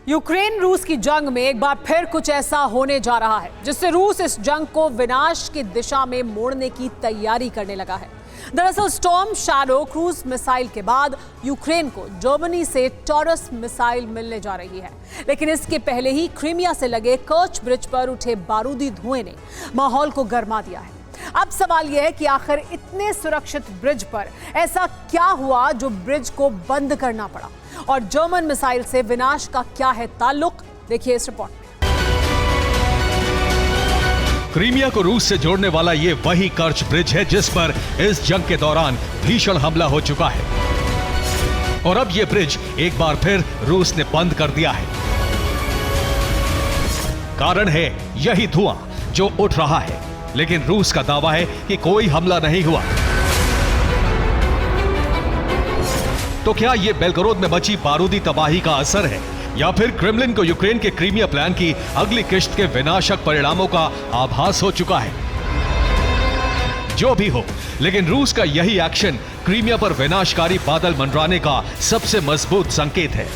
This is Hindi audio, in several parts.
यूक्रेन रूस की जंग में एक बार फिर कुछ ऐसा होने जा रहा है जिससे रूस इस जंग को विनाश की दिशा में मोड़ने की तैयारी करने लगा है। दरअसल स्टॉर्म शैडो क्रूज मिसाइल के बाद यूक्रेन को जर्मनी से टॉरस मिसाइल मिलने जा रही है, लेकिन इसके पहले ही क्रीमिया से लगे कर्च ब्रिज पर उठे बारूदी धुएं ने माहौल को गर्मा दिया है। अब सवाल यह है कि आखिर इतने सुरक्षित ब्रिज पर ऐसा क्या हुआ जो ब्रिज को बंद करना पड़ा, और जर्मन मिसाइल से विनाश का क्या है ताल्लुक, देखिए इस रिपोर्ट में। क्रीमिया को रूस से जोड़ने वाला ये वही कर्च ब्रिज है जिस पर इस जंग के दौरान भीषण हमला हो चुका है, और अब ये ब्रिज एक बार फिर रूस ने बंद कर दिया है। कारण है यही धुआं जो उठ रहा है, लेकिन रूस का दावा है कि कोई हमला नहीं हुआ। तो क्या यह बेलगोरोद में मची बारूदी तबाही का असर है, या फिर क्रेमलिन को यूक्रेन के क्रीमिया प्लान की अगली किश्त के विनाशक परिणामों का आभास हो चुका है? जो भी हो, लेकिन रूस का यही एक्शन क्रीमिया पर विनाशकारी बादल मंडराने का सबसे मजबूत संकेत है।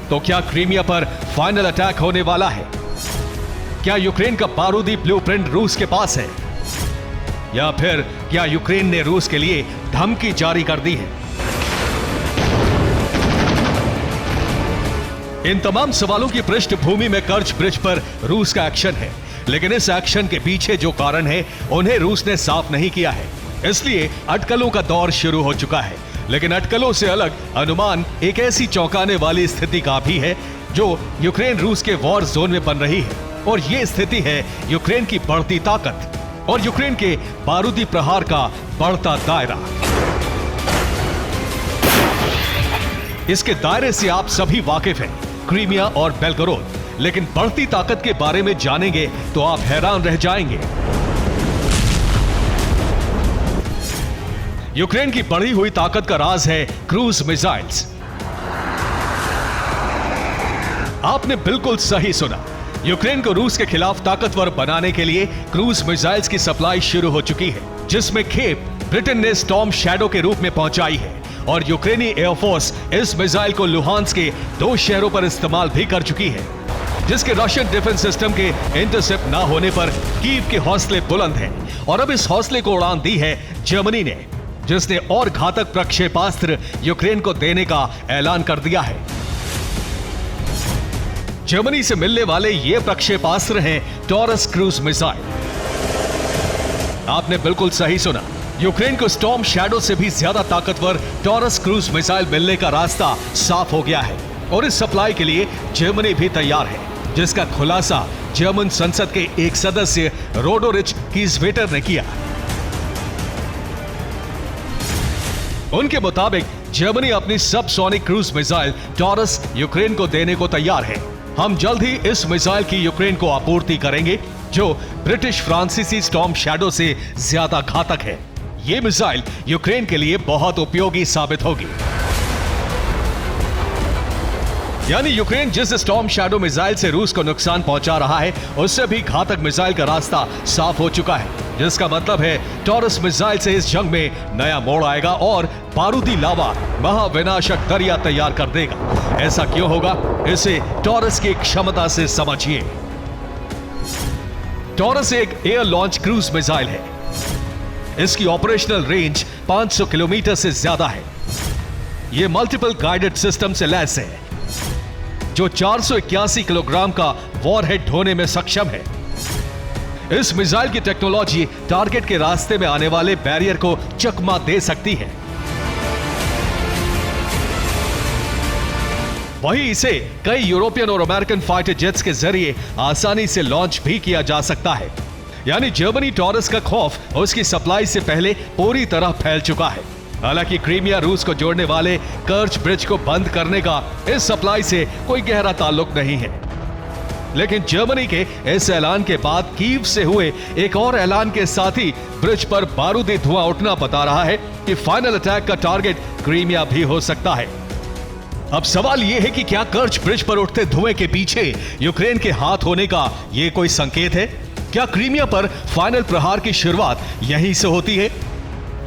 तो क्या क्रीमिया पर फाइनल अटैक होने वाला है? क्या यूक्रेन का बारूदी ब्लूप्रिंट रूस के पास है, या फिर क्या यूक्रेन ने रूस के लिए धमकी जारी कर दी है? इन तमाम सवालों की पृष्ठभूमि में कर्च ब्रिज पर रूस का एक्शन है, लेकिन इस एक्शन के पीछे जो कारण है उन्हें रूस ने साफ नहीं किया है। इसलिए अटकलों का दौर शुरू हो चुका है। लेकिन अटकलों से अलग अनुमान एक ऐसी चौंकाने वाली स्थिति का भी है जो यूक्रेन रूस के वॉर जोन में बन रही है, और यह स्थिति है यूक्रेन की बढ़ती ताकत और यूक्रेन के बारूदी प्रहार का बढ़ता दायरा। इसके दायरे से आप सभी वाकिफ हैं, क्रीमिया और बेलगोरोद, लेकिन बढ़ती ताकत के बारे में जानेंगे तो आप हैरान रह जाएंगे। यूक्रेन की बढ़ी हुई ताकत का राज है क्रूज मिसाइल्स। आपने बिल्कुल सही सुना, यूक्रेन को रूस के खिलाफ ताकतवर बनाने के लिए क्रूज मिसाइल्स की सप्लाई शुरू हो चुकी है, जिसमें खेप ब्रिटेन ने स्टॉर्म शैडो के रूप में पहुंचाई है, और यूक्रेनी एयरफोर्स इस मिसाइल को लुहांस्क के 2 शहरों पर इस्तेमाल भी कर चुकी है, जिसके रशियन डिफेंस सिस्टम के इंटरसेप्ट ना होने पर कीव के हौसले बुलंद हैं। और अब इस हौसले को उड़ान दी है जर्मनी ने, जिसने और घातक प्रक्षेपास्त्र यूक्रेन को देने का ऐलान कर दिया है। जर्मनी से मिलने वाले ये प्रक्षेपास्त्र हैं टॉरस क्रूज मिसाइल। आपने बिल्कुल सही सुना, यूक्रेन को स्टॉर्म शैडो से भी ज्यादा ताकतवर टॉरस क्रूज मिसाइल मिलने का रास्ता साफ हो गया है, और इस सप्लाई के लिए जर्मनी भी तैयार है, जिसका खुलासा जर्मन संसद के एक सदस्य रोडोरिच कीजवेटर ने किया। उनके मुताबिक जर्मनी अपनी subsonic cruise missile taurus Ukraine को देने को तैयार है। हम जल्द ही इस मिसाइल की यूक्रेन को आपूर्ति करेंगे, जो ब्रिटिश फ्रांसीसी स्टॉर्म शैडो से ज्यादा घातक है। यह मिसाइल यूक्रेन के लिए बहुत उपयोगी साबित होगी। यानी यूक्रेन जिस स्टॉर्म शैडो मिसाइल से रूस को नुकसान पहुंचा रहा है, उससे भी घातक मिसाइल का रास्ता साफ हो चुका है, जिसका मतलब है टॉरस मिसाइल से इस जंग में नया मोड़ आएगा और बारूदी लावा महाविनाशक दरिया तैयार कर देगा। ऐसा क्यों होगा, इसे टॉरस की क्षमता से समझिए। टॉरस एक एयर लॉन्च क्रूज मिसाइल है। इसकी ऑपरेशनल रेंज 500 किलोमीटर से ज्यादा है। यह मल्टीपल गाइडेड सिस्टम से लैस है, जो 481 किलोग्राम का वॉरहेड ढोने में सक्षम है। इस मिसाइल की टेक्नोलॉजी टारगेट के रास्ते में आने वाले बैरियर को चकमा दे सकती है। वहीं इसे कई यूरोपियन और अमेरिकन फाइटर जेट्स के जरिए आसानी से लॉन्च भी किया जा सकता है। यानी जर्मनी टॉरस का खौफ उसकी सप्लाई से पहले पूरी तरह फैल चुका है। हालांकि क्रीमिया रूस को जोड़ने वाले कर्च ब्रिज को बंद करने का इस सप्लाई से कोई गहरा ताल्लुक नहीं है, लेकिन जर्मनी के इस ऐलान के बाद कीव से हुए एक और ऐलान के साथ ही ब्रिज पर बारूदी धुआं उठना बता रहा है कि फाइनल अटैक का टारगेट क्रीमिया भी हो सकता है। अब सवाल यह है कि क्या कर्च ब्रिज पर उठते धुएं के पीछे यूक्रेन के हाथ होने का यह कोई संकेत है? क्या क्रीमिया पर फाइनल प्रहार की शुरुआत यहीं से होती है?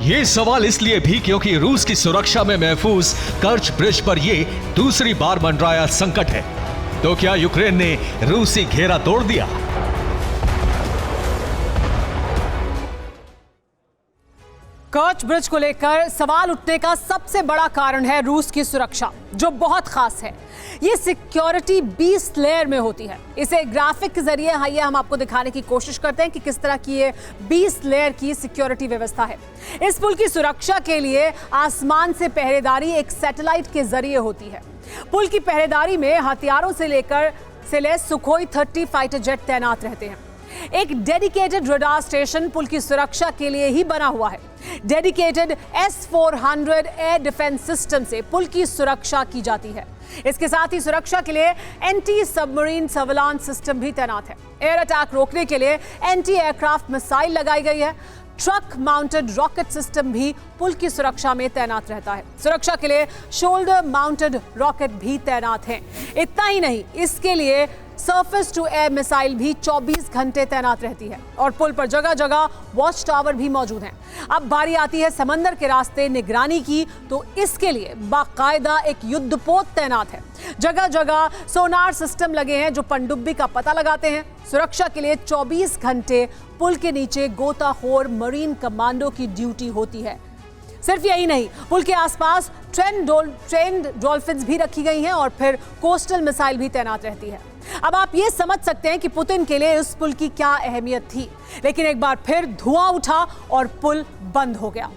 ये सवाल इसलिए भी क्योंकि रूस की सुरक्षा में महफूज कर्च ब्रिज पर ये दूसरी बार मंडराया संकट है। तो क्या यूक्रेन ने रूसी घेरा तोड़ दिया? कर्च ब्रिज को लेकर सवाल उठने का सबसे बड़ा कारण है रूस की सुरक्षा, जो बहुत खास है। ये सिक्योरिटी 20 लेयर में होती है। इसे ग्राफिक के जरिए आइए हम आपको दिखाने की कोशिश करते हैं कि किस तरह की ये 20 लेयर की सिक्योरिटी व्यवस्था है। इस पुल की सुरक्षा के लिए आसमान से पहरेदारी एक सैटेलाइट के जरिए होती है। पुल की पहरेदारी में हथियारों से लेकर लैस सुखोई 30 फाइटर जेट तैनात रहते हैं। एक डेडिकेटेड रडार स्टेशन पुल की सुरक्षा के लिए ही बना हुआ है। Dedicated S-400 air defence system से पुल की सुरक्षा की जाती है। इसके साथ ही सुरक्षा के लिए एंटी सबमरीन सर्विलांस सिस्टम भी तैनात है। एयर अटैक रोकने के लिए एंटी एयरक्राफ्ट मिसाइल लगाई गई है। ट्रक माउंटेड रॉकेट सिस्टम भी पुल की सुरक्षा में तैनात रहता है। सुरक्षा के लिए शोल्डर माउंटेड रॉकेट भी तैनात हैं। इतना ही नहीं, इसके लिए सरफेस टू एयर मिसाइल भी 24 घंटे तैनात रहती है और पुल पर जगह जगह वॉच टावर भी मौजूद हैं। अब बारी आती है समंदर के रास्ते निगरानी की, तो इसके लिए बाकायदा एक युद्धपोत तैनात है। जगह जगह सोनार सिस्टम लगे हैं जो पनडुब्बी का पता लगाते हैं। सुरक्षा के लिए 24 घंटे पुल के नीचे गोताखोर मरीन कमांडो की ड्यूटी होती है। सिर्फ यही नहीं, पुल के आसपास ट्रेंड डॉल्फिन्स भी रखी गई हैं और फिर कोस्टल मिसाइल भी तैनात रहती है। अब आप ये समझ सकते हैं कि पुतिन के लिए इस पुल की क्या अहमियत थी, लेकिन एक बार फिर धुआं उठा और पुल बंद हो गया।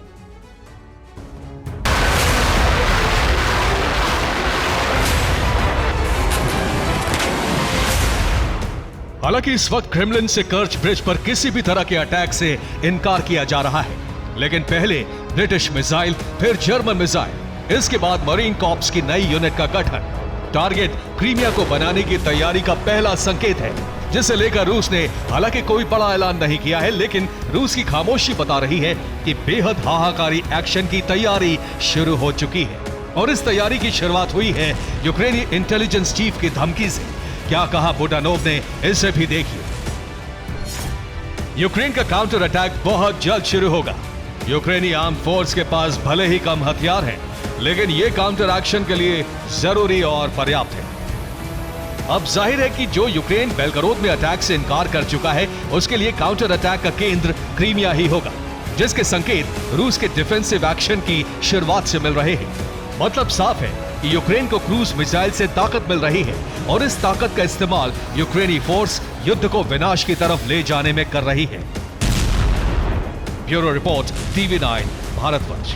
हालांकि इस वक्त क्रेमलिन से कर्च ब्रिज पर किसी भी तरह के अटैक से इनकार किया जा रहा है, लेकिन पहले ब्रिटिश मिसाइल, फिर जर्मन मिसाइल, इसके बाद मरीन कॉर्प्स की नई यूनिट का गठन टारगेट क्रीमिया को बनाने की तैयारी का पहला संकेत है, जिसे लेकर रूस ने हालांकि कोई बड़ा ऐलान नहीं किया है, लेकिन रूस की खामोशी बता रही है कि बेहद हाहाकारी एक्शन की तैयारी शुरू हो चुकी है। और इस तैयारी की शुरुआत हुई है यूक्रेनी इंटेलिजेंस चीफ की धमकी से। क्या कहा बुडानोव ने, इसे भी देखिए। यूक्रेन का काउंटर अटैक बहुत जल्द शुरू होगा। यूक्रेनी आर्म फोर्स के पास भले ही कम हथियार हैं, लेकिन यह काउंटर एक्शन के लिए जरूरी और पर्याप्त है। अब जाहिर है कि जो यूक्रेन बेलगरोद में अटैक से इनकार कर चुका है, उसके लिए काउंटर अटैक का केंद्र क्रीमिया ही होगा, जिसके संकेत रूस के डिफेंसिव एक्शन की शुरुआत से मिल रहे हैं। मतलब साफ है कि यूक्रेन को क्रूज मिसाइल से ताकत मिल रही है और इस ताकत का इस्तेमाल यूक्रेनी फोर्स युद्ध को विनाश की तरफ ले जाने में कर रही है। Bureau report, TV9 Bharatvarsh.